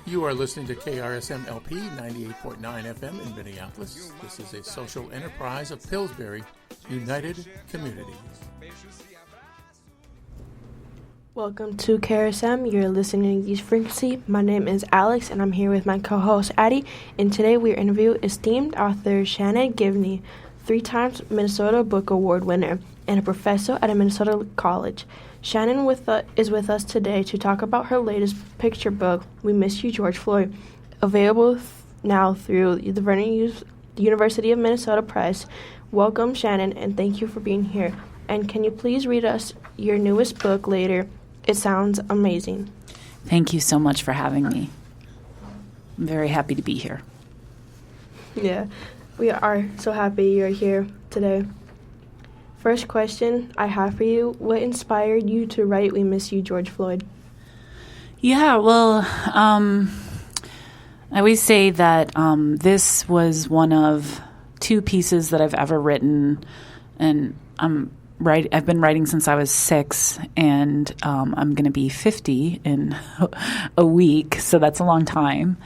You are listening to KRSM LP 98.9 FM in Minneapolis. This is a social enterprise of Pillsbury United Communities. Welcome to KRSM. You're listening to East Frequency. My name is Alex, and I'm here with my co-host Addy. And today we interview esteemed author Shannon Gibney, 3-time Minnesota Book Award winner and a professor at a Minnesota college. Shannon is with us today to talk about her latest picture book, We Miss You, George Floyd, available now through the University of Minnesota Press. Welcome, Shannon, and thank you for being here. And can you please read us your newest book later? It sounds amazing. Thank you so much for having me. I'm very happy to be here. Yeah, we are so happy you're here today. First question I have for you, what inspired you to write We Miss You, George Floyd? Yeah, well, I always say that this was one of 2 pieces that I've ever written, and I've been writing since I was 6, and I'm going to be 50 in a week, so that's a long time.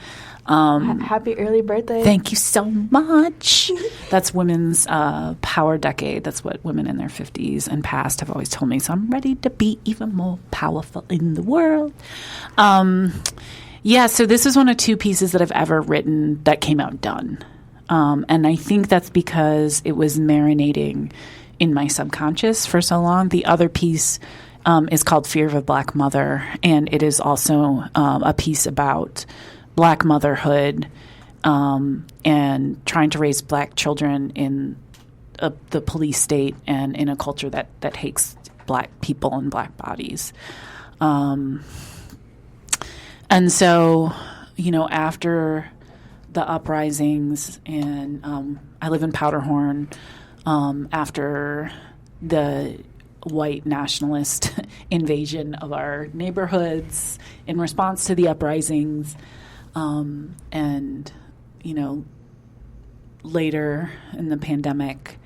Happy early birthday. Thank you so much. That's women's power decade. That's what women in their 50s and past have always told me. So I'm ready to be even more powerful in the world. So this is one of 2 pieces that I've ever written that came out done. And I think that's because it was marinating in my subconscious for so long. The other piece is called Fear of a Black Mother, and it is also a piece about Black motherhood and trying to raise Black children in the police state and in a culture that hates Black people and Black bodies. And so, after the uprisings, and I live in Powderhorn, after the white nationalist invasion of our neighborhoods in response to the uprisings, and, later in the pandemic,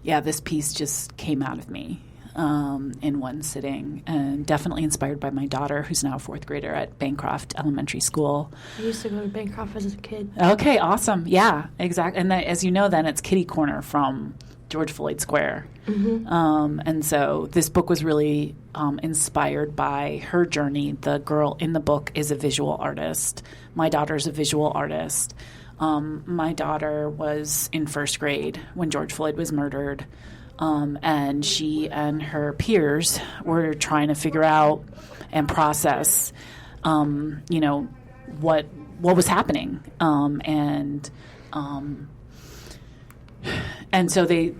this piece just came out of me in one sitting, and definitely inspired by my daughter, who's now a 4th grader at Bancroft Elementary School. I used to go to Bancroft as a kid. Okay, awesome. Yeah, exactly. And as you know, then it's kitty corner from George Floyd Square. Mm-hmm. And so this book was really inspired by her journey. The girl in the book is a visual artist. My daughter's a visual artist. My daughter was in 1st grade when George Floyd was murdered. And she and her peers were trying to figure out and process, what was happening. And so they,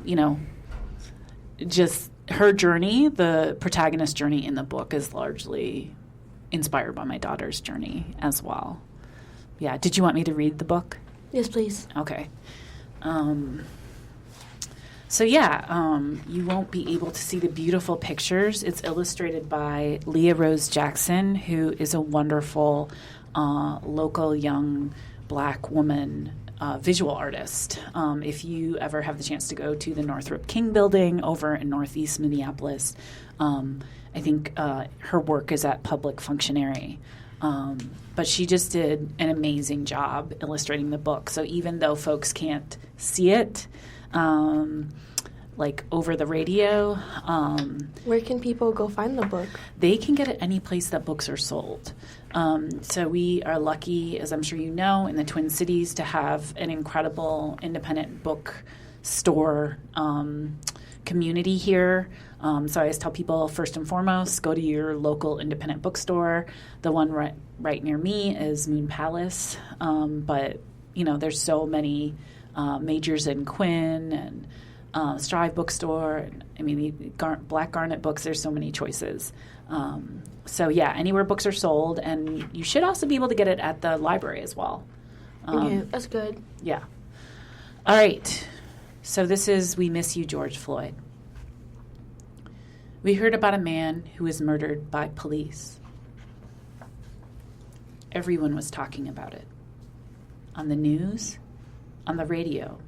just her journey, the protagonist's journey in the book is largely inspired by my daughter's journey as well. Yeah. Did you want me to read the book? Yes, please. Okay. You won't be able to see the beautiful pictures. It's illustrated by Leah Rose Jackson, who is a wonderful local young Black woman visual artist. If you ever have the chance to go to the Northrop King building over in Northeast Minneapolis, I think her work is at Public Functionary. But she just did an amazing job illustrating the book. So even though folks can't see it, like over the radio. Where can people go find the book? They can get it any place that books are sold. So we are lucky, as I'm sure you know, in the Twin Cities to have an incredible independent book store community here. So I always tell people, first and foremost, go to your local independent bookstore. The one right near me is Moon Palace. But, there's so many Majors and Quinn and Strive Bookstore. Black Garnet Books, there's so many choices. Anywhere books are sold. And you should also be able to get it at the library as well. Okay, that's good. Yeah. All right. So this is We Miss You, George Floyd. We heard about a man who was murdered by police. Everyone was talking about it. On the news, on the radio,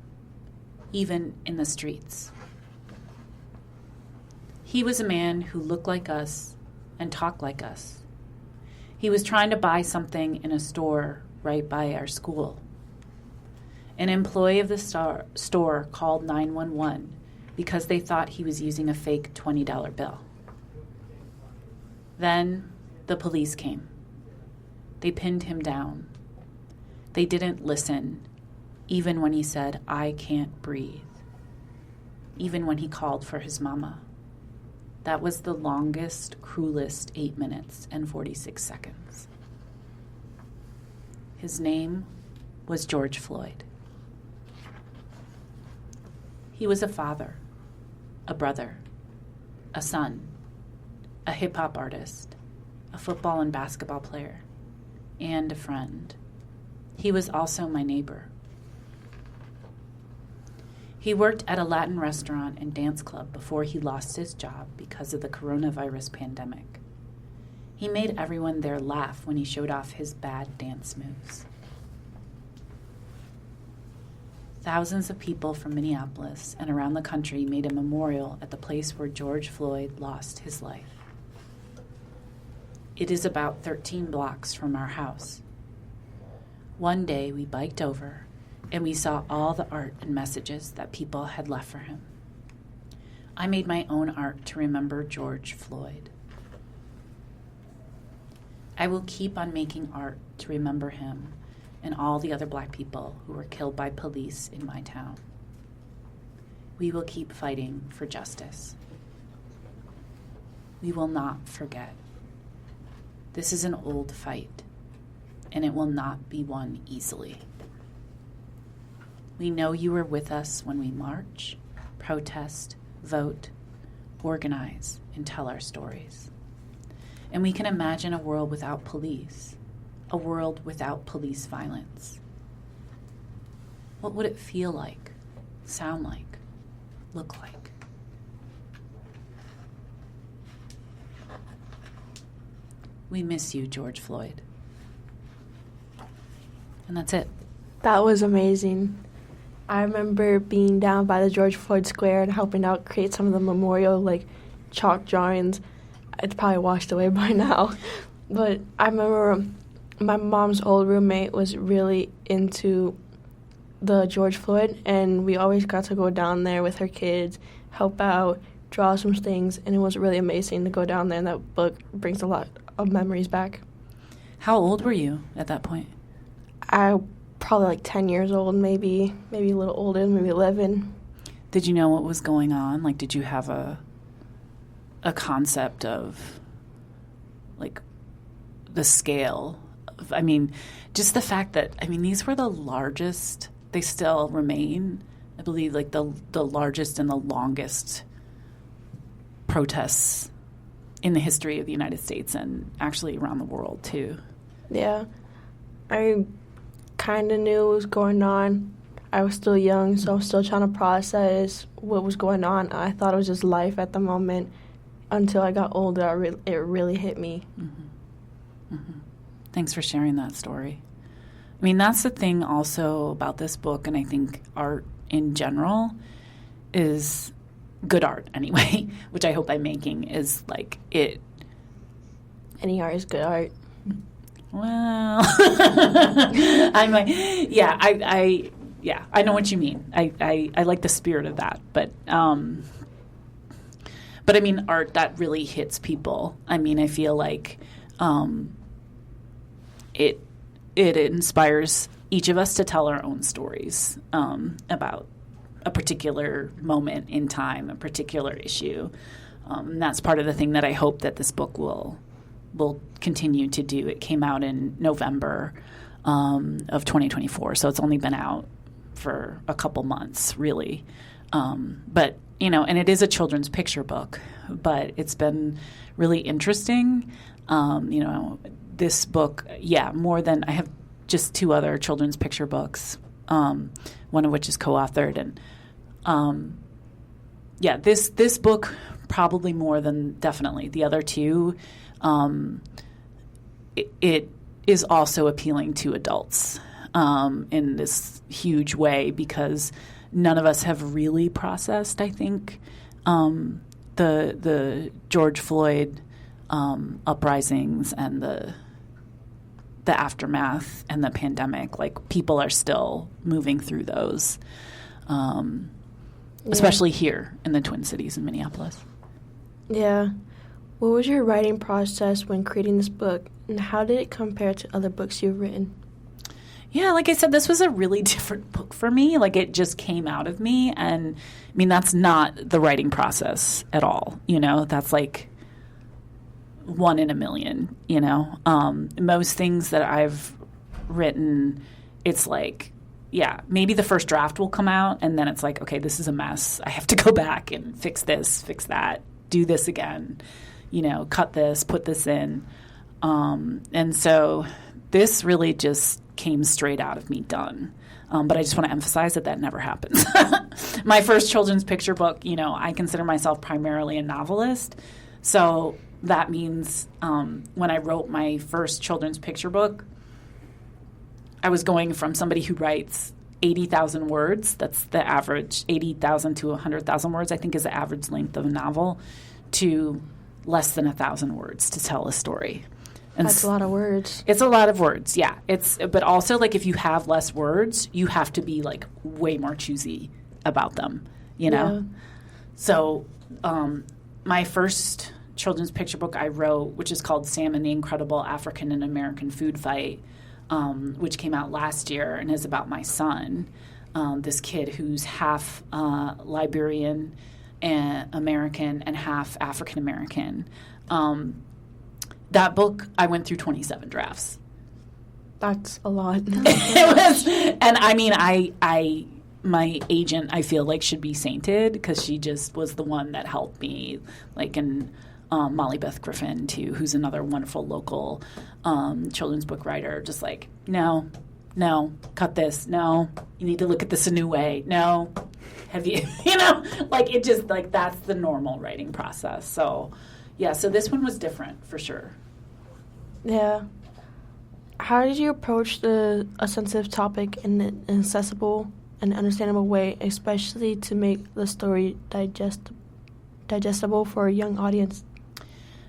even in the streets. He was a man who looked like us and talked like us. He was trying to buy something in a store right by our school. An employee of the store called 911 because they thought he was using a fake $20 bill. Then the police came. They pinned him down. They didn't listen, even when he said, "I can't breathe," even when he called for his mama. That was the longest, cruelest 8 minutes and 46 seconds. His name was George Floyd. He was a father, a brother, a son, a hip-hop artist, a football and basketball player, and a friend. He was also my neighbor. He worked at a Latin restaurant and dance club before he lost his job because of the coronavirus pandemic. He made everyone there laugh when he showed off his bad dance moves. Thousands of people from Minneapolis and around the country made a memorial at the place where George Floyd lost his life. It is about 13 blocks from our house. One day we biked over and we saw all the art and messages that people had left for him. I made my own art to remember George Floyd. I will keep on making art to remember him and all the other Black people who were killed by police in my town. We will keep fighting for justice. We will not forget. This is an old fight, and it will not be won easily. We know you were with us when we march, protest, vote, organize, and tell our stories. And we can imagine a world without police, a world without police violence. What would it feel like, sound like, look like? We miss you, George Floyd. And that's it. That was amazing. I remember being down by the George Floyd Square and helping out create some of the memorial, chalk drawings. It's probably washed away by now. But I remember my mom's old roommate was really into the George Floyd, and we always got to go down there with her kids, help out, draw some things, and it was really amazing to go down there, and that book brings a lot of memories back. How old were you at that point? I probably 10 years old, maybe a little older, maybe 11. Did you know what was going on? Did you have a concept of, the scale of, just the fact that, these were the largest, they still remain, I believe, the largest and the longest protests in the history of the United States and actually around the world, too. Yeah. I kind of knew what was going on. I was still young, so I was still trying to process what was going on. I thought it was just life at the moment. Until I got older, it really hit me. Mm-hmm. Mm-hmm. Thanks for sharing that story. That's the thing also about this book, and I think art in general is good art anyway, which I hope I'm making, is it. Any art is good art. Well, I know what you mean. I like the spirit of that, but art that really hits people. I feel like it inspires each of us to tell our own stories about a particular moment in time, a particular issue. And that's part of the thing that I hope that this book will continue to do. It came out in November of 2024, so it's only been out for a couple months, really. But, and it is a children's picture book, but it's been really interesting. This book, more than, I have just 2 other children's picture books, one of which is co-authored. And, this book probably more than definitely the other 2, it is also appealing to adults in this huge way, because none of us have really processed, I think, the George Floyd uprisings and the the aftermath and the pandemic. Like, people are still moving through those, especially here in the Twin Cities in Minneapolis. Yeah. What was your writing process when creating this book, and how did it compare to other books you've written? Yeah, like I said, this was a really different book for me. Like, it just came out of me. And, I mean, that's not the writing process at all. That's like 1 in a million, Most things that I've written, it's like, yeah, maybe the first draft will come out, and then it's like, okay, this is a mess. I have to go back and fix this, fix that, do this again, cut this, put this in. And so this really just came straight out of me done. But I just want to emphasize that never happens. My first children's picture book, I consider myself primarily a novelist. So that means when I wrote my first children's picture book, I was going from somebody who writes 80,000 words, that's the average, 80,000 to 100,000 words, I think is the average length of a novel, to less than 1,000 words to tell a story. And that's a lot of words. It's a lot of words, yeah. But also, like, if you have less words, you have to be, like, way more choosy about them, Yeah. So my first children's picture book I wrote, which is called Sam and the Incredible African and American Food Fight, which came out last year and is about my son, this kid who's half Liberian and American and half African American. That book, I went through 27 drafts. That's a lot. It was, and I mean, my agent, I feel like, should be sainted, because she just was the one that helped me, like, and Molly Beth Griffin, too, who's another wonderful local children's book writer, just like, no, cut this, no, you need to look at this a new way, no, have you, like, it just, like, that's the normal writing process. So, yeah, so this one was different, for sure. Yeah. How did you approach a sensitive topic in an accessible and understandable way, especially to make the story digestible for a young audience?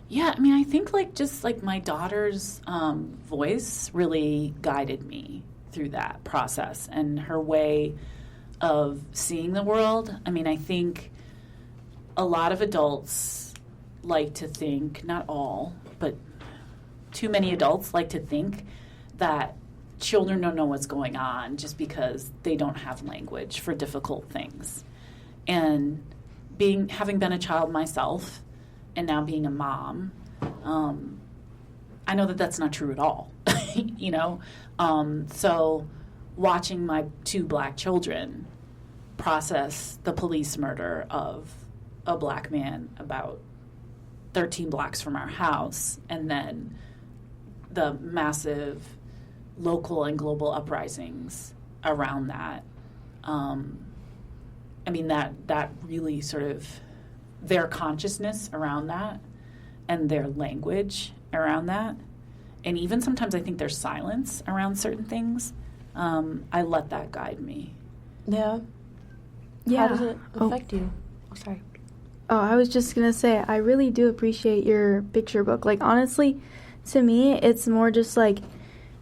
Yeah, I mean, I think, like, just, like, my daughter's voice really guided me through that process, and her way of seeing the world. I mean, I think a lot of adults like to think, not all, but too many adults like to think that children don't know what's going on just because they don't have language for difficult things. And having been a child myself and now being a mom, I know that that's not true at all, So watching my 2 black children process the police murder of a black man about 13 blocks from our house, and then the massive local and global uprisings around that. I mean, that really sort of, their consciousness around that and their language around that, and even sometimes I think their silence around certain things, I let that guide me. Yeah. Yeah. How does it affect you? Oh, sorry. Oh, I was just going to say, I really do appreciate your picture book. Like, honestly, to me, it's more just like,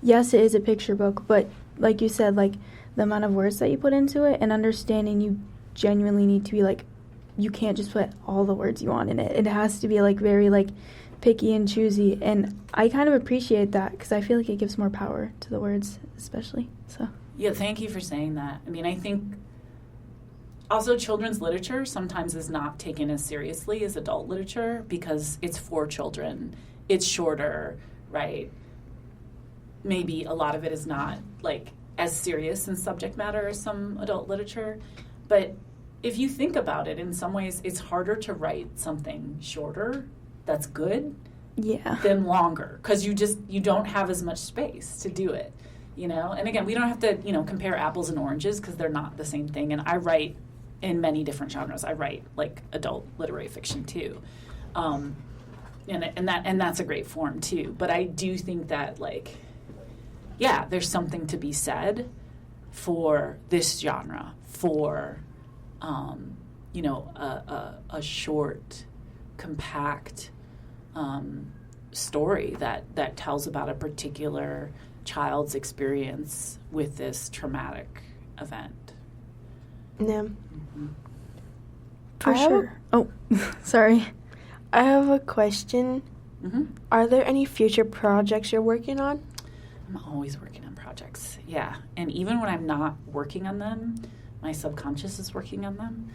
yes, it is a picture book, but like you said, like, the amount of words that you put into it and understanding you genuinely need to be, like, you can't just put all the words you want in it. It has to be, like, very, like, picky and choosy. And I kind of appreciate that because I feel like it gives more power to the words, especially. So. Yeah, thank you for saying that. I mean, I think also children's literature sometimes is not taken as seriously as adult literature because it's for children. It's shorter, right? Maybe a lot of it is not, like, as serious in subject matter as some adult literature. But if you think about it, in some ways, it's harder to write something shorter that's good than longer because you don't have as much space to do it, And again, we don't have to, compare apples and oranges because they're not the same thing. And I write in many different genres. I write, like, adult literary fiction too, and that's a great form too. But I do think that, like, yeah, there's something to be said for this genre, for a short, compact, story that tells about a particular child's experience with this traumatic event. Yeah. Mm-hmm. For sure. Oh, sorry. I have a question. Mm-hmm. Are there any future projects you're working on? I'm always working on projects, yeah. And even when I'm not working on them, my subconscious is working on them.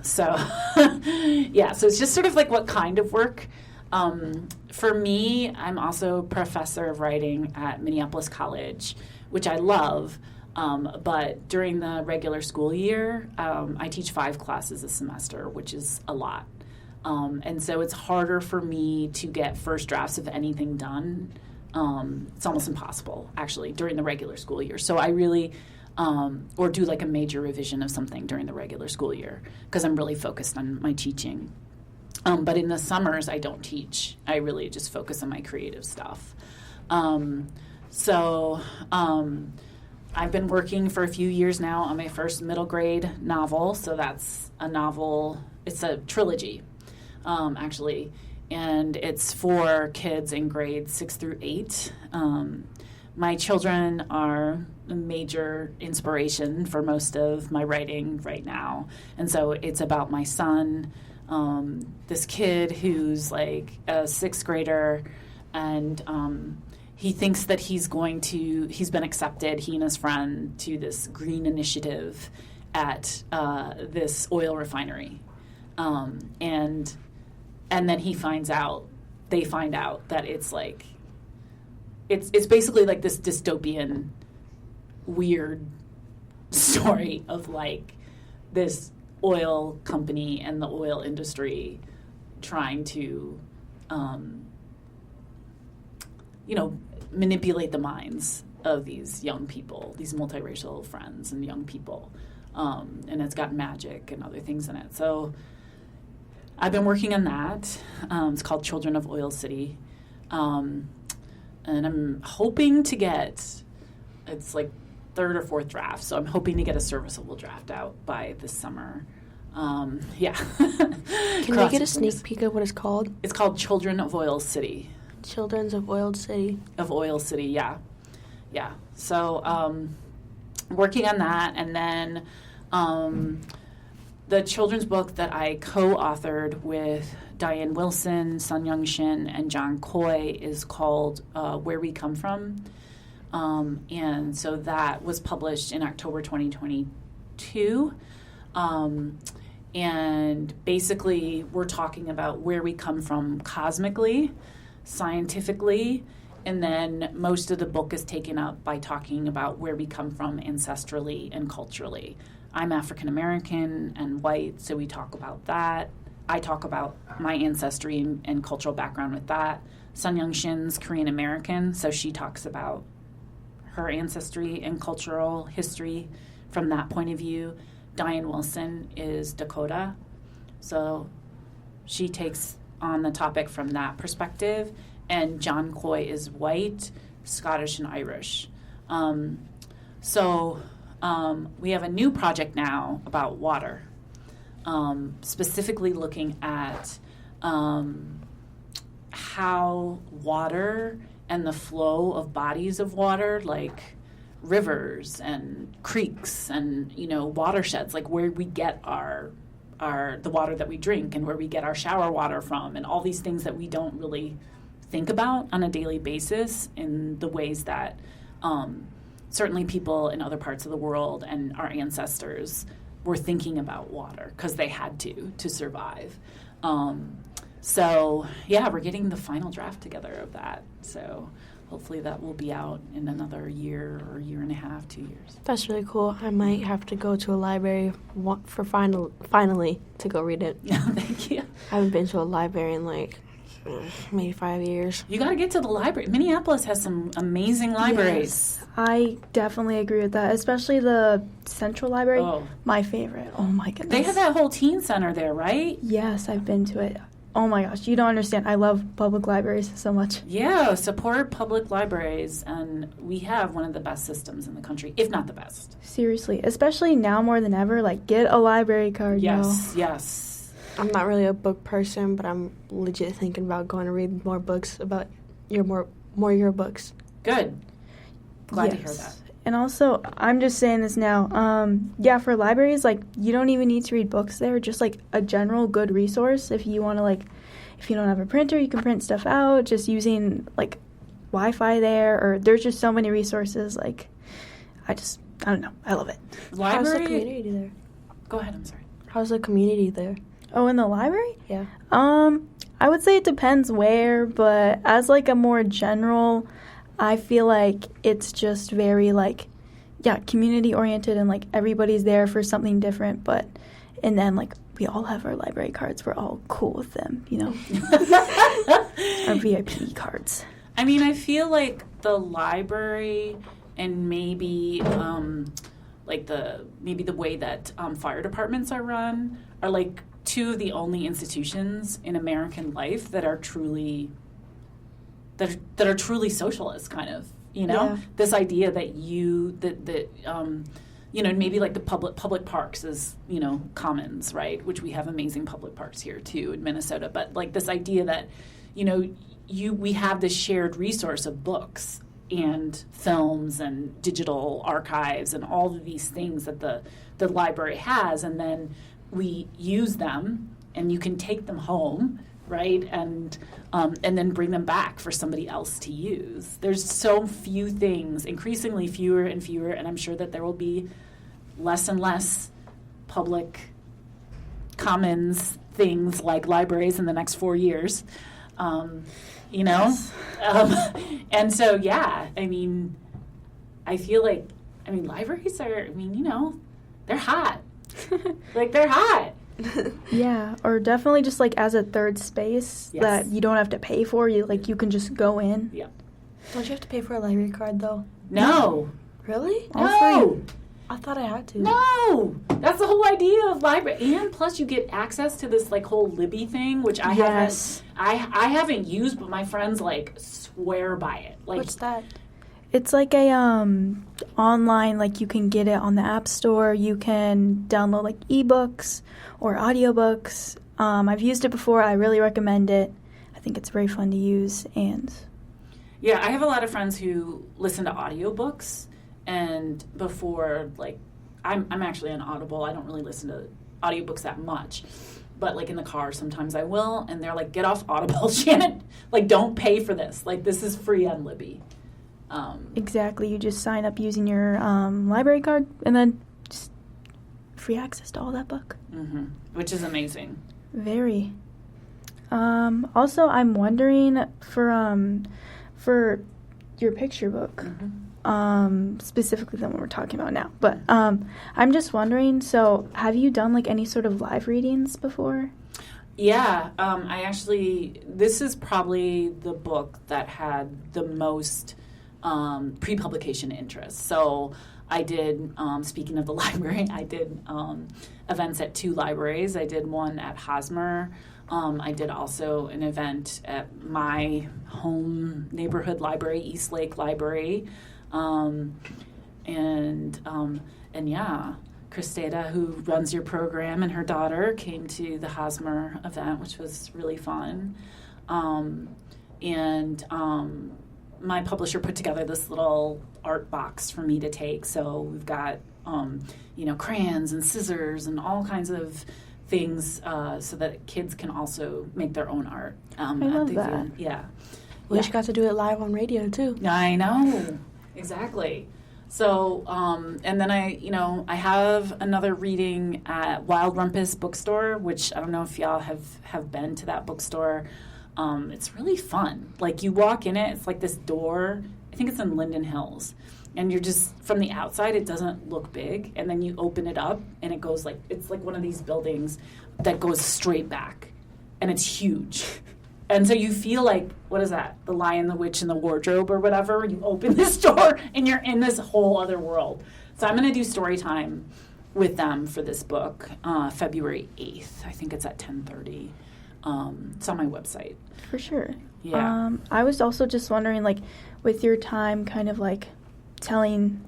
So it's just sort of like what kind of work. For me, I'm also professor of writing at Minneapolis College, which I love. But during the regular school year, I teach 5 classes a semester, which is a lot. And so it's harder for me to get first drafts of anything done. It's almost impossible, actually, during the regular school year. So I really, or do like a major revision of something during the regular school year, because I'm really focused on my teaching. But in the summers, I don't teach. I really just focus on my creative stuff. I've been working for a few years now on my first middle grade novel. So that's a novel. It's a trilogy, actually. And it's for kids in grades 6 through 8. My children are a major inspiration for most of my writing right now. And so it's about my son, this kid who's like a 6th grader, and he thinks that he's been accepted, he and his friend, to this green initiative at this oil refinery. And then they find out that it's like, it's basically like this dystopian, weird story of like this oil company and the oil industry trying to, manipulate the minds of these young people, these multiracial friends and young people. And it's got magic and other things in it. So I've been working on that. It's called Children of Oil City. And I'm hoping to get, it's like 3rd or 4th draft, so I'm hoping to get a serviceable draft out by this summer. Can we get a sneak peek of what it's called? It's called Children of Oil City. Children's of Oil City. Of Oil City, yeah. Yeah. So working on that, and then the children's book that I co-authored with Diane Wilson, Sun Young Shin, and John Coy is called Where We Come From. And so that was published in October 2022. And basically, we're talking about where we come from cosmically, scientifically, and then most of the book is taken up by talking about where we come from ancestrally and culturally. I'm African American and white, so we talk about that. I talk about my ancestry and cultural background with that. Sun Young Shin's Korean American, so she talks about her ancestry and cultural history from that point of view. Diane Wilson is Dakota, so she takes on the topic from that perspective. And John Coy is white, Scottish, and Irish. We have a new project now about water, specifically looking at how water and the flow of bodies of water, like rivers and creeks and watersheds, like where we get the water that we drink and where we get our shower water from, and all these things that we don't really think about on a daily basis in the ways that certainly people in other parts of the world and our ancestors were thinking about water because they had to survive. We're getting the final draft together of that. So hopefully that will be out in another year or year and a half, 2 years. That's really cool. I might have to go to a library for finally to go read it. Yeah, thank you. I haven't been to a library in maybe 5 years. You got to get to the library. Minneapolis has some amazing libraries. Yes, I definitely agree with that, especially the Central Library. Oh. My favorite. Oh, my goodness. They have that whole teen center there, right? Yes, I've been to it. Oh, my gosh. You don't understand. I love public libraries so much. Yeah, support public libraries, and we have one of the best systems in the country, if not the best. Seriously, especially now more than ever, get a library card. Yes. I'm not really a book person, but I'm legit thinking about going to read more books about your books. Good. Glad to hear that. And also, I'm just saying this now, for libraries, like, you don't even need to read books there, just, like, a general good resource. If you want to, like, if you don't have a printer, you can print stuff out, just using, like, Wi-Fi there, or there's just so many resources, like, I don't know, I love it. Library? How's the community there? Go ahead, I'm sorry. How's the community there? Oh, in the library? Yeah. I would say it depends where, but as, like, a more general, I feel like it's just very, like, community-oriented, and, like, everybody's there for something different, and then, like, we all have our library cards. We're all cool with them, you know? Our VIP cards. I mean, I feel like the library and maybe, maybe the way that fire departments are run are, like, two of the only institutions in American life that are truly socialist, kind of, you know? Yeah. This idea that maybe like the public parks is, commons, right? Which we have amazing public parks here too in Minnesota. But like this idea that, we have this shared resource of books and films and digital archives and all of these things that the library has, and then we use them and you can take them home, right? And then bring them back for somebody else to use. There's so few things, increasingly fewer and fewer, and I'm sure that there will be less and less public commons things like libraries in the next 4 years, Yes. And so, I feel like, libraries are, they're hot. Like, they're hot. Yeah, or definitely just, like, as a third space that you don't have to pay for. You can just go in. Yeah. Don't you have to pay for a library card, though? No. Really? No. I thought I had to. No. That's the whole idea of library. And plus you get access to this, like, whole Libby thing, which I haven't used, but my friends, like, swear by it. Like, what's that? It's like a online, like, you can get it on the App Store. You can download, like, ebooks or audiobooks. I've used it before. I really recommend it. I think it's very fun to use. And yeah, I have a lot of friends who listen to audiobooks, and before, like, I'm actually on Audible. I don't really listen to audiobooks that much. But, like, in the car, sometimes I will. And they're like, get off Audible, Shannon. Like, don't pay for this. Like, this is free on Libby. Exactly. You just sign up using your library card, and then just free access to all that book. Mm-hmm. Which is amazing. Very. Also, I'm wondering for your picture book, specifically the one we're talking about now. But I'm just wondering, so have you done, like, any sort of live readings before? Yeah. This is probably the book that had the most pre-publication interest. So I did, speaking of the library, I did events at 2 libraries. I did one at Hosmer. I did also an event at my home neighborhood library, East Lake Library. Christeda, who runs your program, and her daughter came to the Hosmer event, which was really fun. My publisher put together this little art box for me to take. So we've got, crayons and scissors and all kinds of things so that kids can also make their own art. I love that. Event. Yeah. We just got to do it live on radio, too. I know. Exactly. So, and then I have another reading at Wild Rumpus Bookstore, which I don't know if y'all have been to that bookstore. It's really fun. Like, you walk in it, it's like this door. I think it's in Linden Hills. And you're just, from the outside, it doesn't look big. And then you open it up, and it goes it's like one of these buildings that goes straight back. And it's huge. And so you feel like, what is that? The Lion, the Witch, and the Wardrobe or whatever. You open this door, and you're in this whole other world. So I'm going to do story time with them for this book, February 8th. I think it's at 10:30. It's on my website. For sure. Yeah. I was also just wondering, like, with your time kind of, like, telling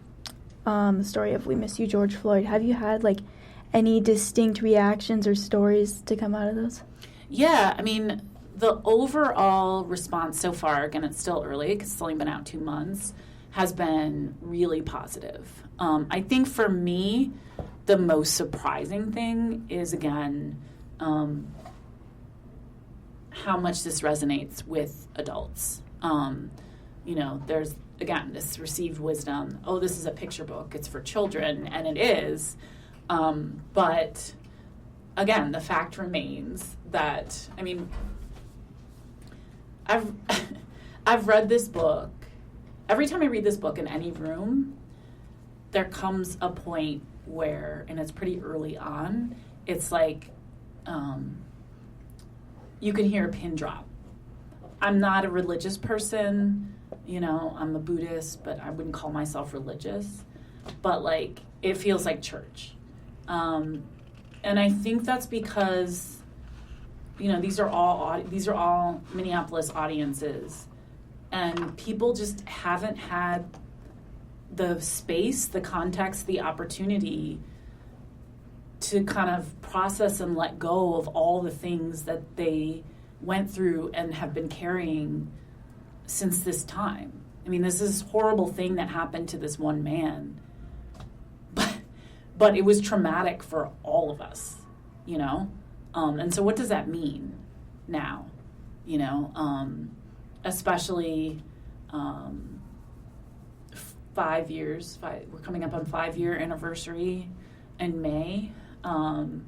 the story of We Miss You, George Floyd, have you had, like, any distinct reactions or stories to come out of those? Yeah, I mean, the overall response so far, again, it's still early because it's only been out 2 months, has been really positive. I think for me, the most surprising thing is, again, how much this resonates with adults. There's, again, this received wisdom, oh, this is a picture book, it's for children, and it is. But, again, the fact remains that, I mean, I've read this book. Every time I read this book in any room, there comes a point where, and it's pretty early on, it's like you can hear a pin drop. I'm not a religious person, I'm a Buddhist, but I wouldn't call myself religious. But, like, it feels like church. And I think that's because, these are all Minneapolis audiences, and people just haven't had the space, the context, the opportunity to kind of process and let go of all the things that they went through and have been carrying since this time. I mean, this is a horrible thing that happened to this one man, but it was traumatic for all of us, and so what does that mean now, especially 5 years, we're coming up on 5-year anniversary in May, and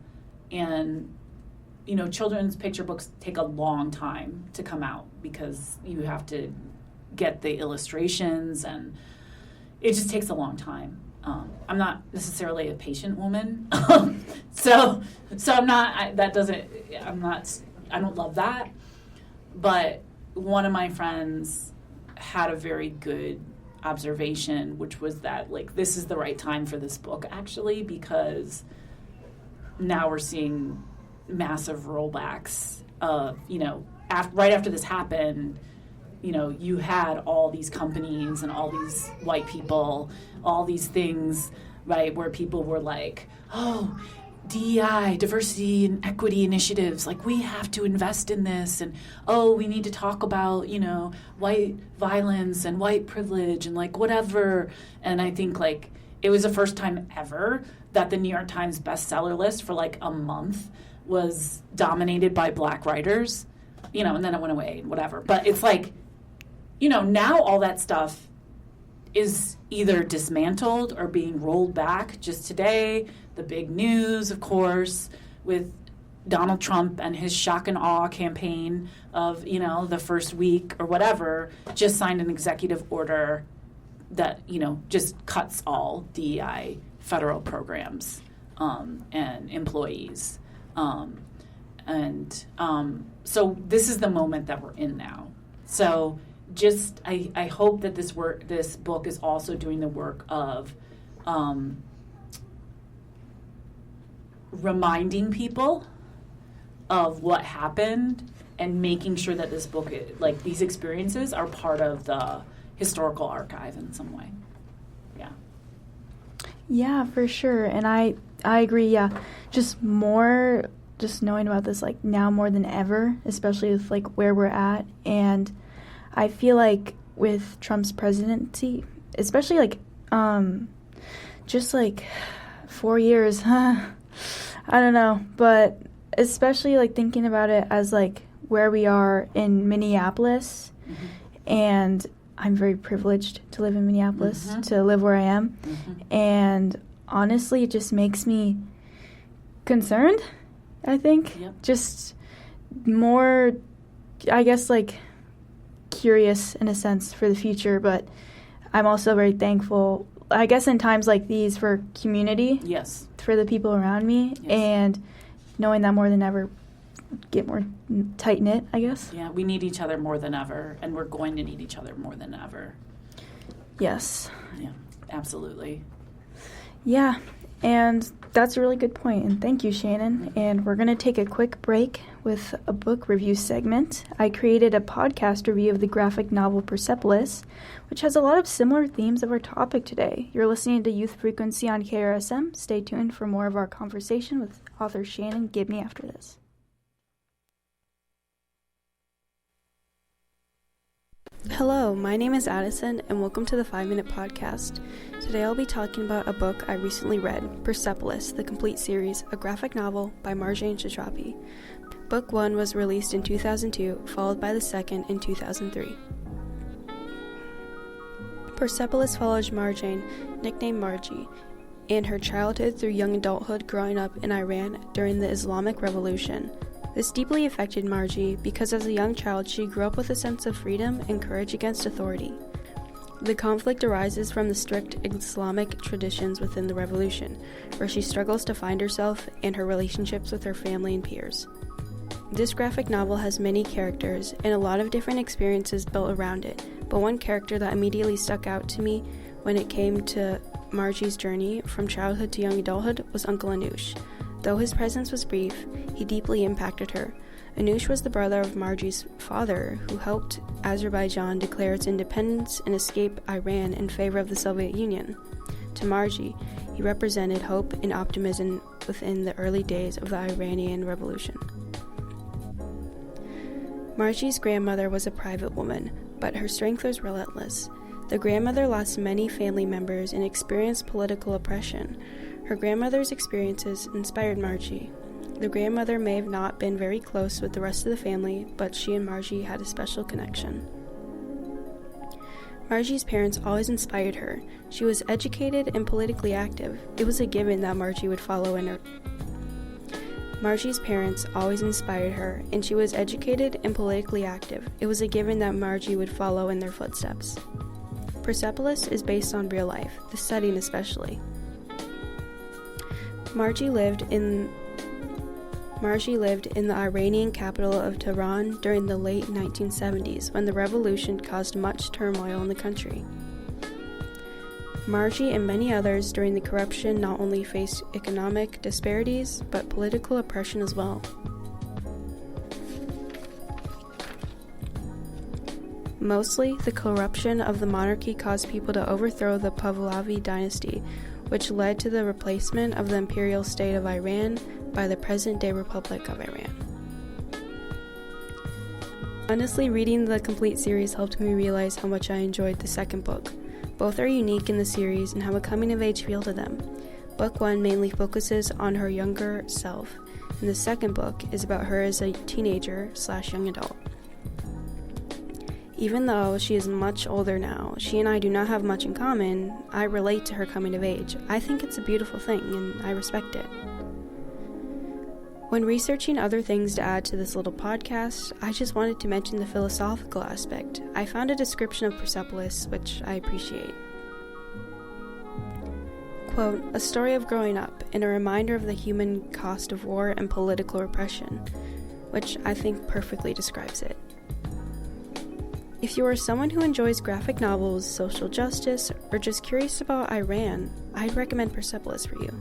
children's picture books take a long time to come out because you have to get the illustrations, and it just takes a long time. I'm not necessarily a patient woman, so I'm not. I don't love that. But one of my friends had a very good observation, which was that, like, this is the right time for this book, actually, because now we're seeing massive rollbacks of, right after this happened, you had all these companies and all these white people, all these things, right, where people were like, oh, DEI, diversity and equity initiatives, like, we have to invest in this, and, oh, we need to talk about, white violence and white privilege and, like, whatever. And I think, like, it was the first time ever that the New York Times bestseller list for, like, a month was dominated by Black writers, and then it went away and whatever. But it's like, now all that stuff is either dismantled or being rolled back. Just today, the big news, of course, with Donald Trump and his shock and awe campaign of, the first week or whatever, just signed an executive order that, just cuts all DEI federal programs and employees. So this is the moment that we're in now. So just, I hope that this book is also doing the work of reminding people of what happened and making sure that this book, like, these experiences are part of the historical archive in some way. Yeah. Yeah, for sure. And I agree, yeah. Just knowing about this, like, now more than ever, especially with, like, where we're at. And I feel like with Trump's presidency, especially, like, just, like, 4 years, I don't know. But especially, like, thinking about it as, like, where we are in Minneapolis, mm-hmm. and I'm very privileged to live in Minneapolis, mm-hmm. to live where I am. Mm-hmm. And honestly, it just makes me concerned, I think. Yep. Just more, I guess, like, curious in a sense for the future. But I'm also very thankful, I guess, in times like these, for community. Yes. For the people around me. Yes. And knowing that more than ever, get more tight-knit, I guess. Yeah, we need each other more than ever, and we're going to need each other more than ever. Yes. Yeah, absolutely. Yeah, and that's a really good point, and thank you, Shannon. And we're going to take a quick break. with a book review segment. I created a podcast review of the graphic novel Persepolis, which has a lot of similar themes of our topic today. You're listening to Youth Frequency on KRSM. Stay tuned for more of our conversation with author Shannon Gibney after this. Hello, my name is Addison, and welcome to the 5-Minute Podcast. Today I'll be talking about a book I recently read, Persepolis, the complete series, a graphic novel by Marjane Satrapi. Book 1 was released in 2002, followed by the second in 2003. Persepolis follows Marjane, nicknamed Margie, in her childhood through young adulthood growing up in Iran during the Islamic Revolution. This deeply affected Margie because as a young child she grew up with a sense of freedom and courage against authority. The conflict arises from the strict Islamic traditions within the revolution, where she struggles to find herself and her relationships with her family and peers. This graphic novel has many characters and a lot of different experiences built around it, but one character that immediately stuck out to me when it came to Margie's journey from childhood to young adulthood was Uncle Anoush. Though his presence was brief, he deeply impacted her. Anoush was the brother of Margie's father, who helped Azerbaijan declare its independence and escape Iran in favor of the Soviet Union. To Margie, he represented hope and optimism within the early days of the Iranian Revolution. Margie's grandmother was a private woman, but her strength was relentless. The grandmother lost many family members and experienced political oppression. Her grandmother's experiences inspired Margie. The grandmother may have not been very close with the rest of the family, but she and Margie had a special connection. Margie's parents always inspired her. She was educated and politically active. It was a given that Margie's parents always inspired her, and she was educated and politically active. It was a given that Margie would follow in their footsteps. Persepolis is based on real life, the setting especially. Margie lived in the Iranian capital of Tehran during the late 1970s when the revolution caused much turmoil in the country. Margie and many others during the corruption not only faced economic disparities, but political oppression as well. Mostly, the corruption of the monarchy caused people to overthrow the Pahlavi dynasty, which led to the replacement of the imperial state of Iran by the present-day Republic of Iran. Honestly, reading the complete series helped me realize how much I enjoyed the second book. Both are unique in the series and have a coming-of-age feel to them. Book 1 mainly focuses on her younger self, and the second book is about her as a teenager/young adult. Even though she is much older now, she and I do not have much in common. I relate to her coming of age. I think it's a beautiful thing, and I respect it. When researching other things to add to this little podcast, I just wanted to mention the philosophical aspect. I found a description of Persepolis, which I appreciate. Quote, "A story of growing up and a reminder of the human cost of war and political repression," which I think perfectly describes it. If you are someone who enjoys graphic novels, social justice, or just curious about Iran, I'd recommend Persepolis for you.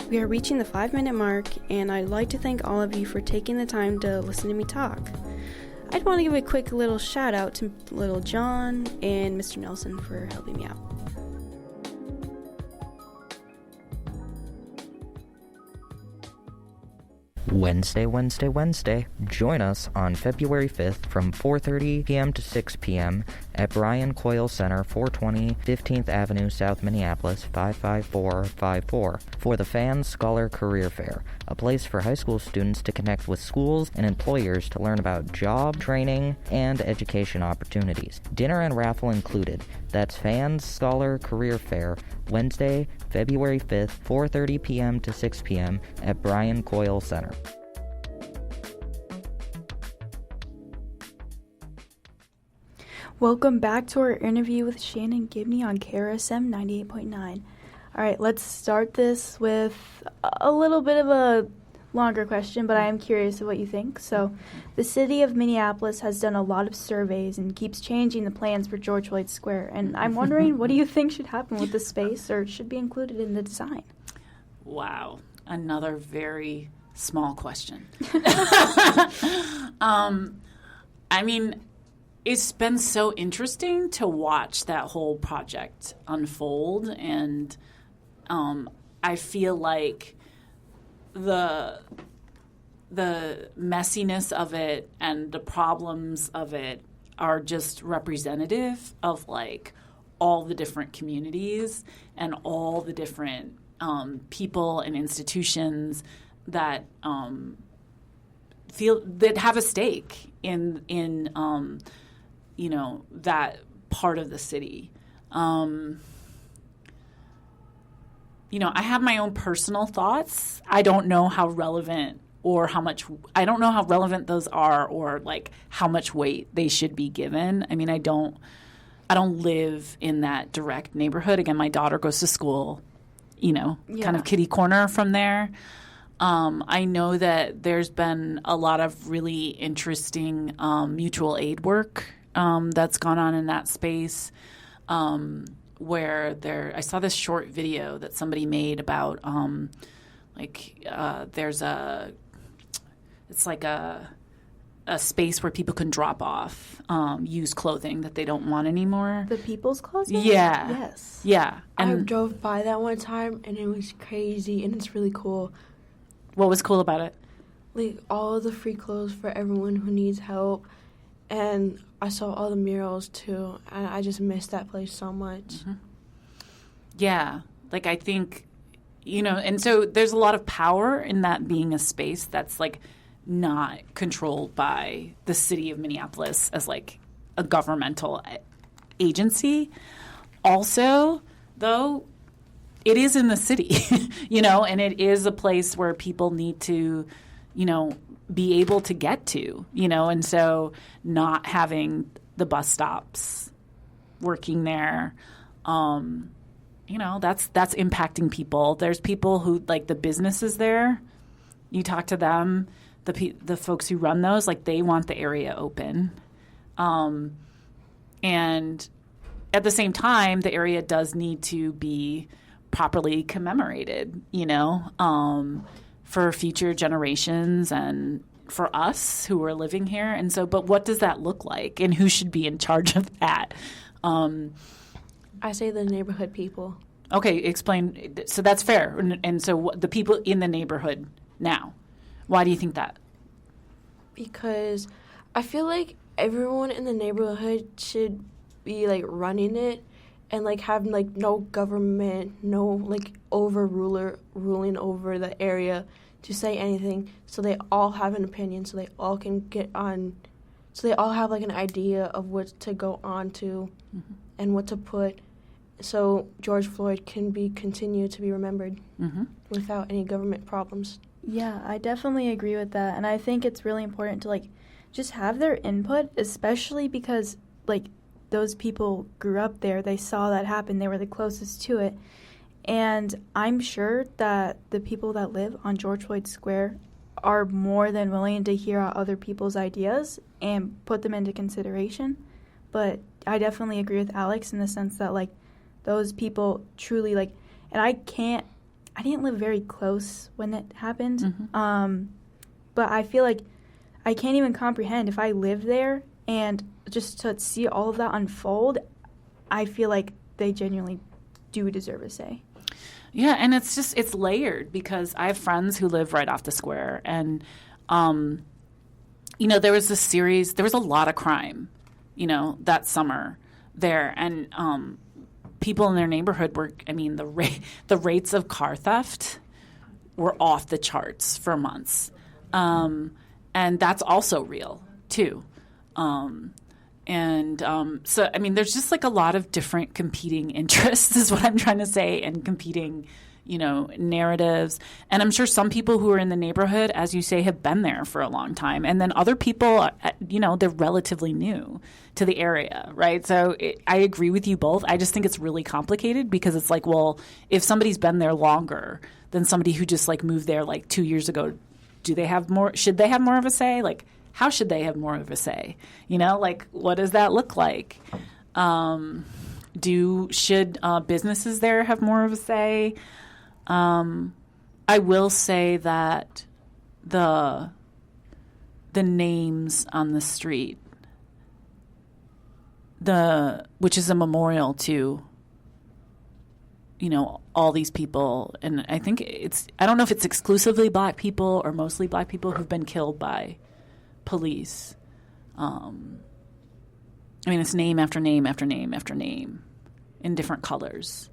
We are reaching the 5-minute mark, and I'd like to thank all of you for taking the time to listen to me talk. I'd want to give a quick little shout out to little John and Mr. Nelson for helping me out. Wednesday. Join us on February 5th from 4:30 p.m. to 6 p.m. at Brian Coyle Center, 420 15th Avenue, South Minneapolis, 55454 for the Fans Scholar Career Fair, a place for high school students to connect with schools and employers to learn about job training and education opportunities. Dinner and raffle included. That's Fans Scholar Career Fair, Wednesday, February 5th, 4:30 p.m. to 6 p.m. at Brian Coyle Center. Welcome back to our interview with Shannon Gibney on KRSM 98.9. All right, let's start this with a little bit of a longer question, but I am curious of what you think. So, the city of Minneapolis has done a lot of surveys and keeps changing the plans for George Floyd Square. And I'm wondering, what do you think should happen with this space or should be included in the design? Wow, another very Small question. I mean, it's been so interesting to watch that whole project unfold, and I feel like the messiness of it and the problems of it are just representative of like all the different communities and all the different people and institutions that feel that have a stake in you know, that part of the city. You know, I have my own personal thoughts. I don't know how relevant I don't know how relevant those are, or like how much weight they should be given. I mean, I don't live in that direct neighborhood. Again, my daughter goes to school, you know, kind of kitty corner from there. I know that there's been a lot of really interesting mutual aid work that's gone on in that space, where I saw this short video that somebody made about it's like a space where people can drop off used clothing that they don't want anymore. The People's Closet? Yeah. Yes. Yeah. I drove by that one time, and it was crazy, and it's really cool. What was cool about it? Like, all the free clothes for everyone who needs help, and I saw all the murals, too, and I just missed that place so much. Mm-hmm. Yeah. Like, I think, you know, and so there's a lot of power in that being a space that's, like, not controlled by the city of Minneapolis as like a governmental agency. Also, though, it is in the city, you know, and it is a place where people need to, you know, be able to get to, you know, and so not having the bus stops working there, you know, that's impacting people. There's people who, like, the businesses there, you talk to them, the folks who run those, like, they want the area open. And at the same time, the area does need to be properly commemorated, you know, for future generations and for us who are living here. And so, but what does that look like, and who should be in charge of that? I say the neighborhood people. Okay, explain. So that's fair. And so the people in the neighborhood now. Why do you think that? Because I feel like everyone in the neighborhood should be, like, running it and, like, having, like, no government, no, like, ruling over the area to say anything, so they all have an opinion, so they all can get on, so they all have, like, an idea of what to go on to and what to put, so George Floyd can continue to be remembered without any government problems. Yeah, I definitely agree with that. And I think it's really important to, like, just have their input, especially because, like, those people grew up there. They saw that happen. They were the closest to it. And I'm sure that the people that live on George Floyd Square are more than willing to hear out other people's ideas and put them into consideration. But I definitely agree with Alex in the sense that, like, those people truly, like, and I didn't live very close when it happened, but I feel like I can't even comprehend if I lived there, and just to see all of that unfold, I feel like they genuinely do deserve a say. Yeah, and it's layered because I have friends who live right off the square, and, you know, there was a lot of crime, you know, that summer there, and people in their neighborhood were, I mean, the rates of car theft were off the charts for months. And that's also real, too. So, I mean, there's just, like, a lot of different competing interests is what I'm trying to say, and competing, you know, narratives. And I'm sure some people who are in the neighborhood, as you say, have been there for a long time. And then other people, you know, they're relatively new to the area, right? So I agree with you both. I just think it's really complicated because it's like, well, if somebody's been there longer than somebody who just, like, moved there, like, 2 years ago, should they have more of a say? Like, how should they have more of a say? You know, like, what does that look like? Should businesses there have more of a say? I will say that the names on the street, which is a memorial to, all these people. And I think I don't know if it's exclusively black people or mostly black people who've been killed by police. It's name after name after name after name in different colors.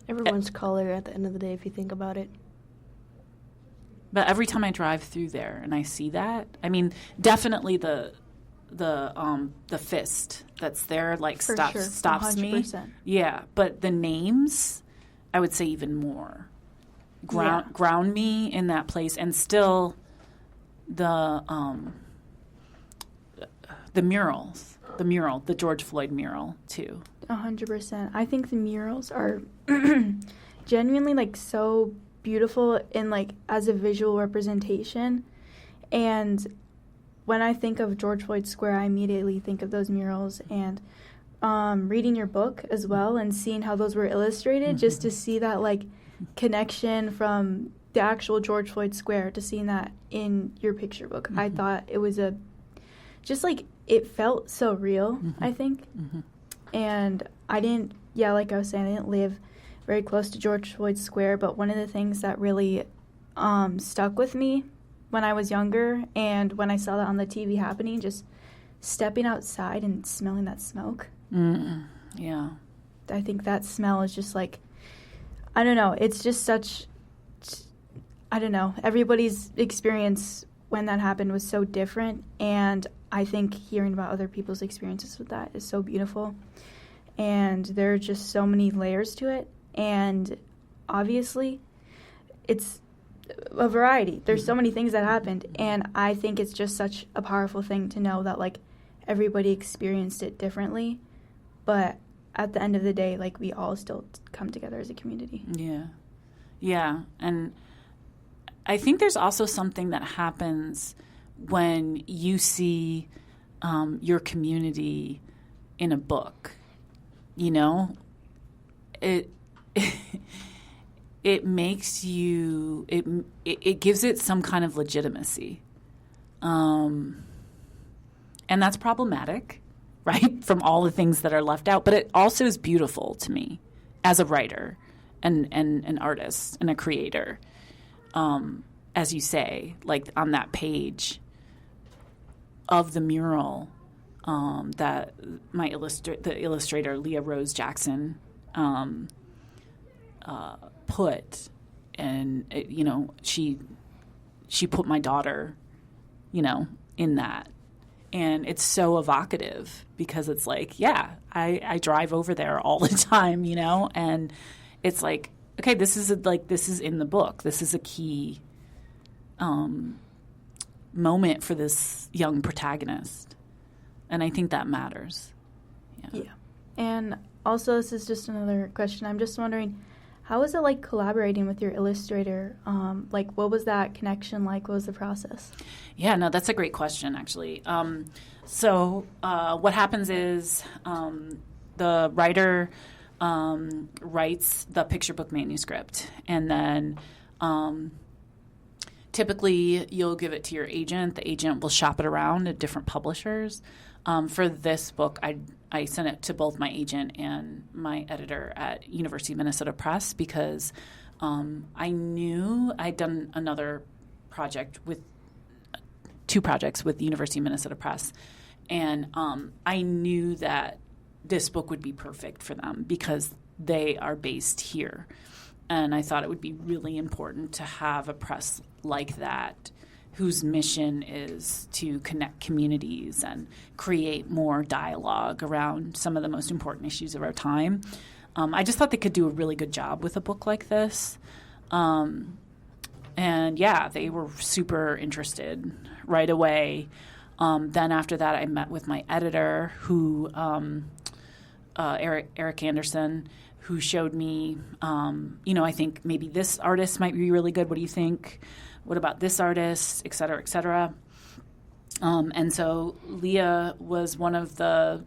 Everyone's color at the end of the day, if you think about it. But every time I drive through there and I see that, definitely the fist that's there, For stops sure. stops 100%. me. Yeah, but the names, I would say even more ground me in that place, and still the murals, the George Floyd mural too. 100%. I think the murals are genuinely so beautiful in as a visual representation. And when I think of George Floyd Square, I immediately think of those murals. And reading your book as well and seeing how those were illustrated, just to see that connection from the actual George Floyd Square to seeing that in your picture book. I thought it was it felt so real, I think. And I didn't, like I was saying, I didn't live very close to George Floyd Square, but one of the things that really stuck with me when I was younger and when I saw that on the TV happening, just stepping outside and smelling that smoke. Yeah. I think that smell is just I don't know, it's just such, I don't know, everybody's experience when that happened was so different, and I think hearing about other people's experiences with that is so beautiful. And there are just so many layers to it. And obviously, it's a variety. There's so many things that happened. And I think it's just such a powerful thing to know that, everybody experienced it differently. But at the end of the day, we all still come together as a community. Yeah. Yeah. And I think there's also something that happens when you see your community in a book. It makes you, it gives it some kind of legitimacy. And that's problematic, right, from all the things that are left out. But it also is beautiful to me as a writer and an artist and a creator. As you say, on that page of the mural that the illustrator Leah Rose Jackson put, and she put my daughter, in that, and it's so evocative because it's I drive over there all the time, and it's okay, this is in the book. This is a key moment for this young protagonist. And I think that matters. Yeah. And also, this is just another question. I'm just wondering, how was it collaborating with your illustrator? What was that connection like? What was the process? Yeah, no, that's a great question, actually. So what happens is the writer writes the picture book manuscript, and then typically you'll give it to your agent. The agent will shop it around at different publishers. For this book, I sent it to both my agent and my editor at University of Minnesota Press because I knew I'd done two projects with the University of Minnesota Press, and I knew that this book would be perfect for them because they are based here. And I thought it would be really important to have a press like that whose mission is to connect communities and create more dialogue around some of the most important issues of our time. I just thought they could do a really good job with a book like this. And yeah, they were super interested right away. Then after that, I met with my editor, who Eric Anderson, who showed me, I think maybe this artist might be really good. What do you think? What about this artist, et cetera, et cetera. And so Leah was one of the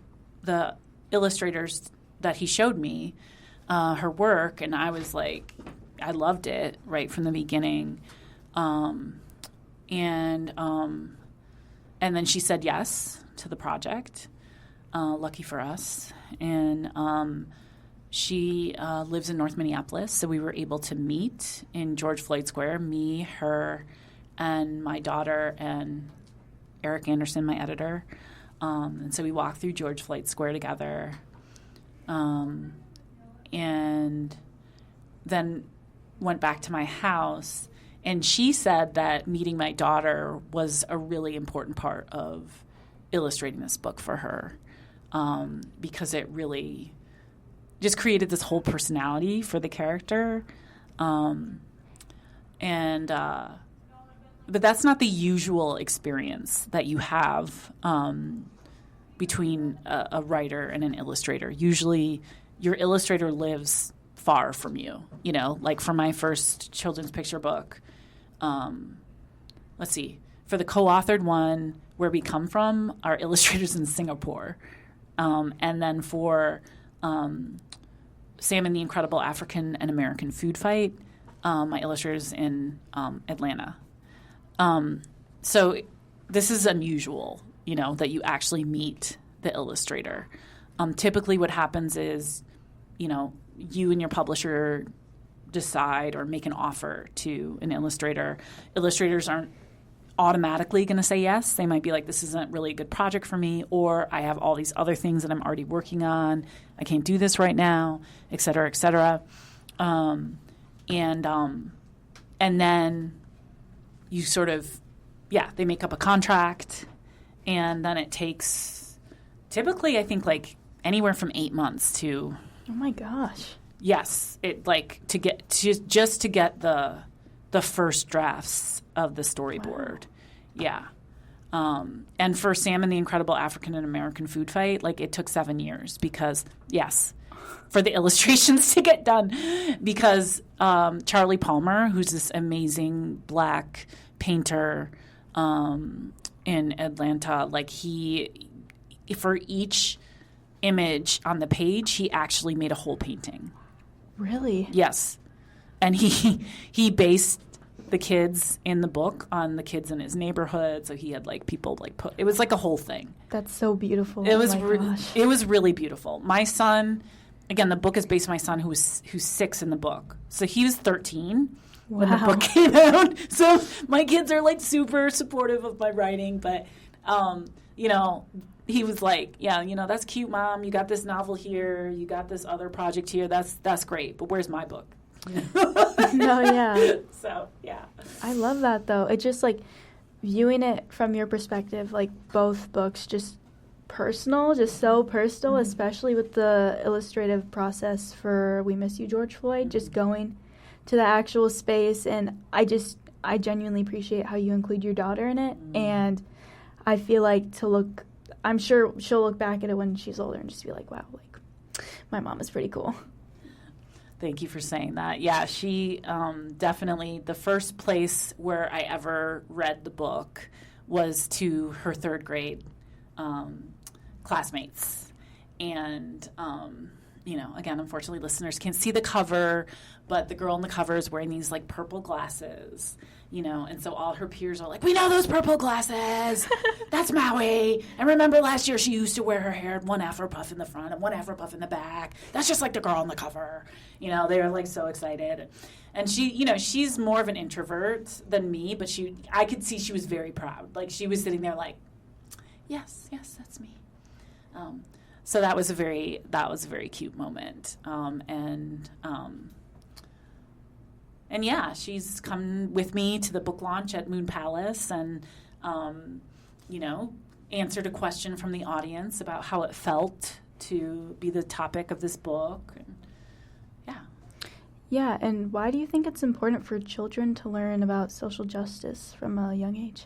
illustrators that he showed me her work, and I I loved it right from the beginning. And then she said yes to the project. Lucky for us. And she lives in North Minneapolis, so we were able to meet in George Floyd Square, me, her, and my daughter, and Eric Anderson, my editor. And so we walked through George Floyd Square together. And then went back to my house. And she said that meeting my daughter was a really important part of illustrating this book for her, because it really just created this whole personality for the character. But that's not the usual experience that you have between a writer and an illustrator. Usually your illustrator lives far from you, like for my first children's picture book. Let's see. For the co-authored one, Where We Come From, our illustrator's in Singapore. And then for Sam and the Incredible African and American Food Fight, my illustrator's in Atlanta. So this is unusual, that you actually meet the illustrator. Typically what happens is, you and your publisher decide or make an offer to an illustrator. Illustrators aren't automatically going to say yes. They might be like, this isn't really a good project for me, or I have all these other things that I'm already working on. I can't do this right now, et cetera, et cetera. And then you sort of, they make up a contract, and then it takes typically, I think, like anywhere from 8 months to. Oh my gosh. Yes, to get the first drafts of the storyboard. Wow. Yeah. And for Sam and the Incredible African and American Food Fight, it took 7 years because, for the illustrations to get done, because Charlie Palmer, who's this amazing Black painter in Atlanta, for each image on the page, he actually made a whole painting. Really? Yes. And he based the kids in the book on the kids in his neighborhood, so he had people put it was like a whole thing. That's so beautiful. It was it was really beautiful. My son, again, the book is based on my son who's 6 in the book. So he was 13 when the book came out. So my kids are super supportive of my writing, but he was like, that's cute, Mom. You got this novel here. You got this other project here. That's great. But where's my book? No, yeah. So, yeah. I love that, though. It's just, viewing it from your perspective, both books, just personal, just so personal, especially with the illustrative process for We Miss You, George Floyd, just going to the actual space. And I genuinely appreciate how you include your daughter in it. And I feel I'm sure she'll look back at it when she's older and just be like, wow, my mom is pretty cool. Thank you for saying that. Yeah, she definitely, the first place where I ever read the book was to her 3rd grade classmates. And, again, unfortunately, listeners can't see the cover, but the girl in the cover is wearing these, purple glasses, and so all her peers are like, we know those purple glasses. That's Maui. And remember last year she used to wear her hair one afro puff in the front and one afro puff in the back. That's just like the girl on the cover. They were, so excited. And she, she's more of an introvert than me, but I could see she was very proud. She was sitting there yes, that's me. So that was a very cute moment. And yeah, she's come with me to the book launch at Moon Palace and, answered a question from the audience about how it felt to be the topic of this book. And, yeah. Yeah, and why do you think it's important for children to learn about social justice from a young age?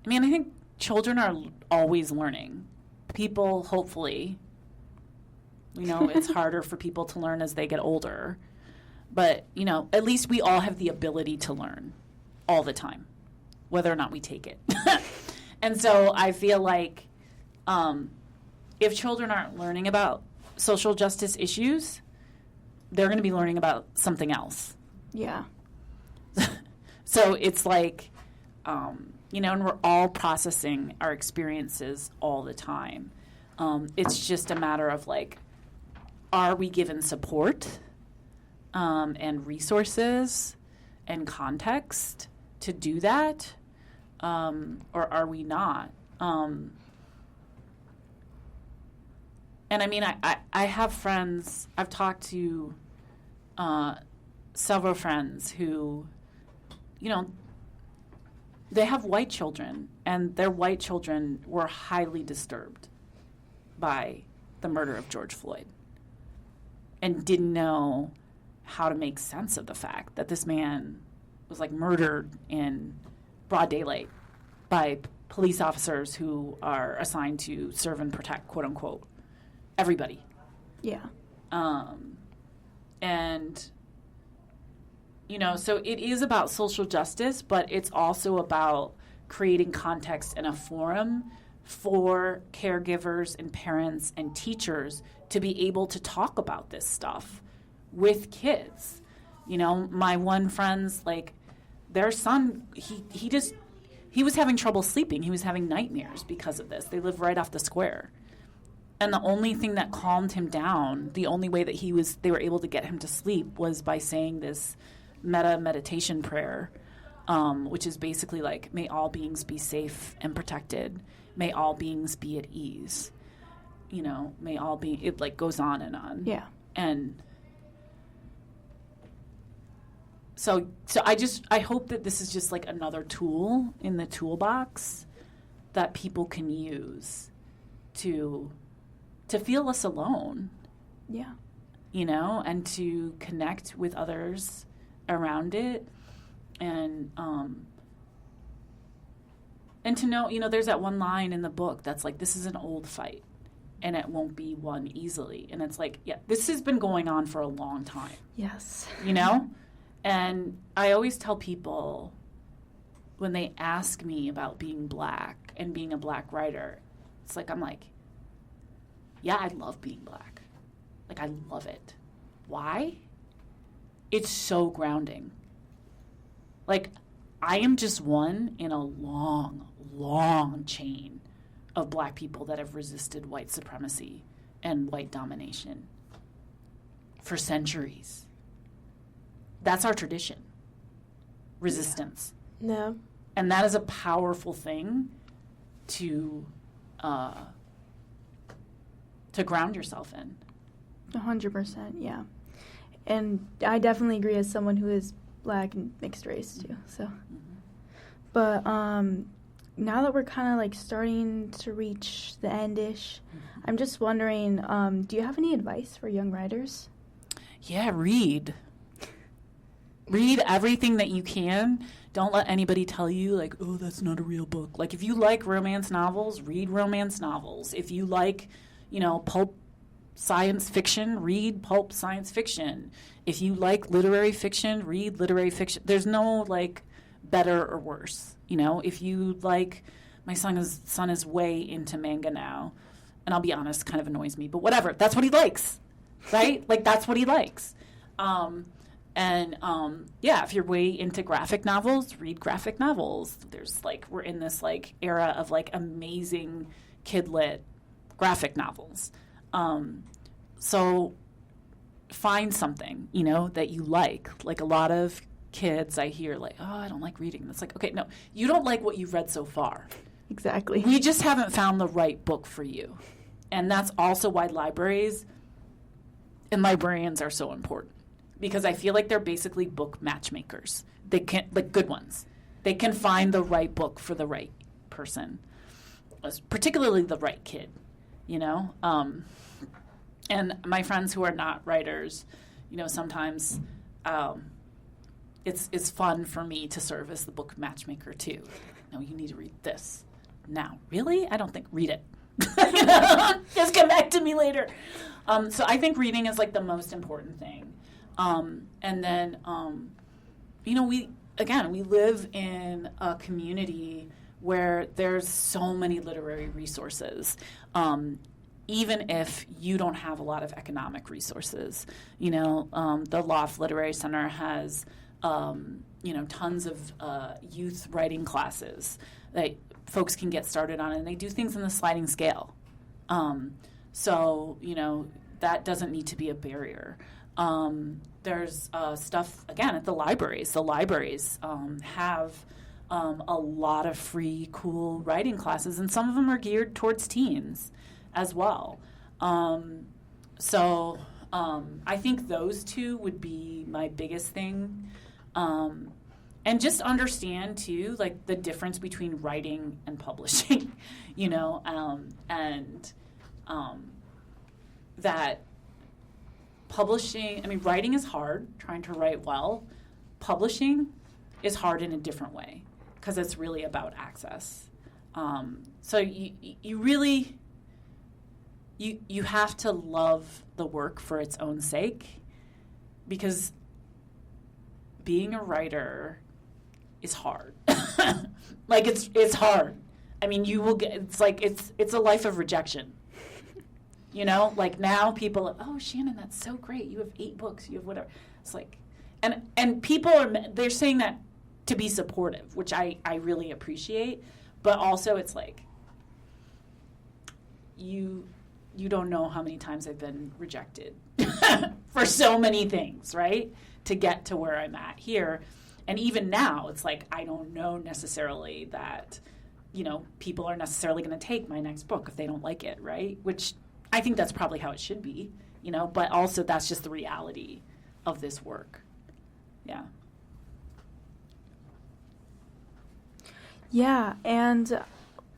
I think children are always learning. People, hopefully, it's harder for people to learn as they get older. But, at least we all have the ability to learn all the time, whether or not we take it. And so I feel like if children aren't learning about social justice issues, they're going to be learning about something else. Yeah. So it's like, and we're all processing our experiences all the time. It's just a matter of like, are we given support and resources and context to do that, or are we not? And I mean, I have friends, I've talked to several friends who, they have white children, and their white children were highly disturbed by the murder of George Floyd and didn't know how to make sense of the fact that this man was like murdered in broad daylight by police officers who are assigned to serve and protect, quote unquote, everybody. Yeah. And, so it is about social justice, but it's also about creating context and a forum for caregivers and parents and teachers to be able to talk about this stuff with kids. My one friend's, like, their son, he was having trouble sleeping. He was having nightmares because of this. They live right off the square. And the only thing that calmed him down, the only way that they were able to get him to sleep was by saying this meditation prayer, which is basically like, may all beings be safe and protected. May all beings be at ease. May all be, it like goes on and on. Yeah. And so I hope that this is just like another tool in the toolbox that people can use to feel less alone. Yeah. And to connect with others around it, and to know, there's that one line in the book that's like, this is an old fight, and it won't be won easily. And it's like, yeah, this has been going on for a long time. Yes. And I always tell people when they ask me about being black and being a black writer, it's like, I'm like, yeah, I love being black. Like, I love it. Why? It's so grounding. Like, I am just one in a long, long chain of black people that have resisted white supremacy and white domination for centuries. That's our tradition. Resistance. No. And that is a powerful thing to ground yourself in. 100%, yeah. And I definitely agree as someone who is black and mixed race too. So, but now that we're kind of like starting to reach the end-ish, I'm just wondering, do you have any advice for young writers? Yeah, read everything that you can. Don't let anybody tell you, like, oh, that's not a real book. Like, if you like romance novels, read romance novels. If you like, pulp science fiction, read pulp science fiction. If you like literary fiction, read literary fiction. There's no, like, better or worse. If you like, my son is way into manga now, and I'll be honest, kind of annoys me, but whatever. That's what he likes, right? Like, that's what he likes. If you're way into graphic novels, read graphic novels. There's, like, we're in this, like, era of, like, amazing kid-lit graphic novels. So find something, that you like. Like, a lot of kids I hear, like, oh, I don't like reading. It's like, okay, no, you don't like what you've read so far. Exactly. We just haven't found the right book for you. And that's also why libraries and librarians are so important. Because I feel like they're basically book matchmakers. They can, like, good ones. They can find the right book for the right person, particularly the right kid, And my friends who are not writers, sometimes it's fun for me to serve as the book matchmaker too. No, you need to read this now. Really? I don't think. Read it. Just come back to me later. So I think reading is, like, the most important thing. And then, we live in a community where there's so many literary resources. even if you don't have a lot of economic resources. The Loft Literary Center has, tons of youth writing classes that folks can get started on, and they do things in the sliding scale. That doesn't need to be a barrier. There's stuff, again, at the libraries. The libraries have a lot of free, cool writing classes, and some of them are geared towards teens as well. I think those two would be my biggest thing. And just understand, too, like, the difference between writing and publishing, that publishing, writing is hard, trying to write well. Publishing is hard in a different way because it's really about access. So you really, you have to love the work for its own sake, because being a writer is hard. Like, it's hard. You will get, it's a life of rejection. Like, now people, oh, Shannon, that's so great. You have 8 books. You have whatever. It's like, and people they're saying that to be supportive, which I really appreciate. But also, it's like, you don't know how many times I've been rejected for so many things, right? To get to where I'm at here. And even now, it's like, I don't know necessarily that, people are necessarily going to take my next book if they don't like it, right? Which I think that's probably how it should be, but also that's just the reality of this work. Yeah. Yeah, and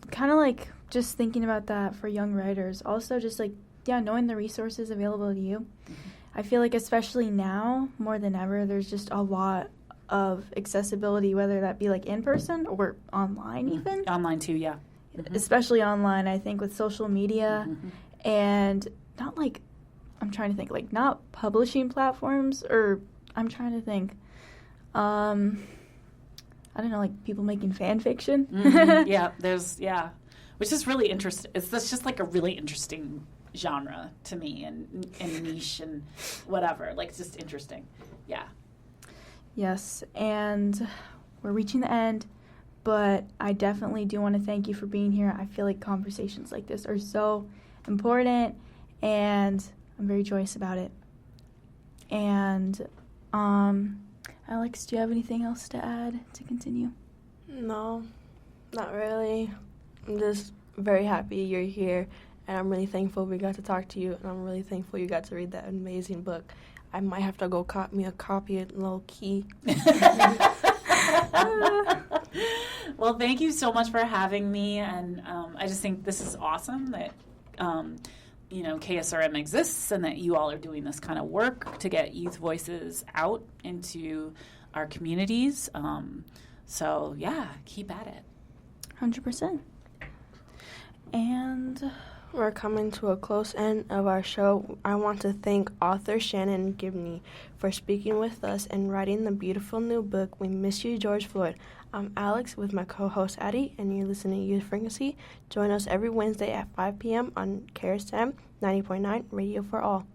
kind of like just thinking about that for young writers. Also just like, knowing the resources available to you. Mm-hmm. I feel like especially now, more than ever, there's just a lot of accessibility, whether that be like in person or online even. Online too, yeah. Mm-hmm. Especially online, I think, with social media. Mm-hmm. And not like, I'm trying to think, like, not publishing platforms, or I'm trying to think, I don't know, like people making fan fiction. Mm-hmm. Yeah, which is really interesting. That's just like a really interesting genre to me, and niche and whatever. Like, it's just interesting. Yeah. Yes, and we're reaching the end, but I definitely do want to thank you for being here. I feel like conversations like this are so important, and I'm very joyous about it. And Alex, do you have anything else to add to continue? No, not really. I'm just very happy you're here, and I'm really thankful we got to talk to you, and I'm really thankful you got to read that amazing book. I might have to go cop me a copy low key. Well, thank you so much for having me, and I just think this is awesome that KSRM exists, and that you all are doing this kind of work to get youth voices out into our communities. So yeah, keep at it. 100%. And we're coming to a close end of our show. I want to thank author Shannon Gibney for speaking with us and writing the beautiful new book, We Miss You, George Floyd. I'm Alex with my co-host Addy, and you're listening to Youth Frequency. Join us every Wednesday at 5 p.m. on KRSM 90.9 Radio for All.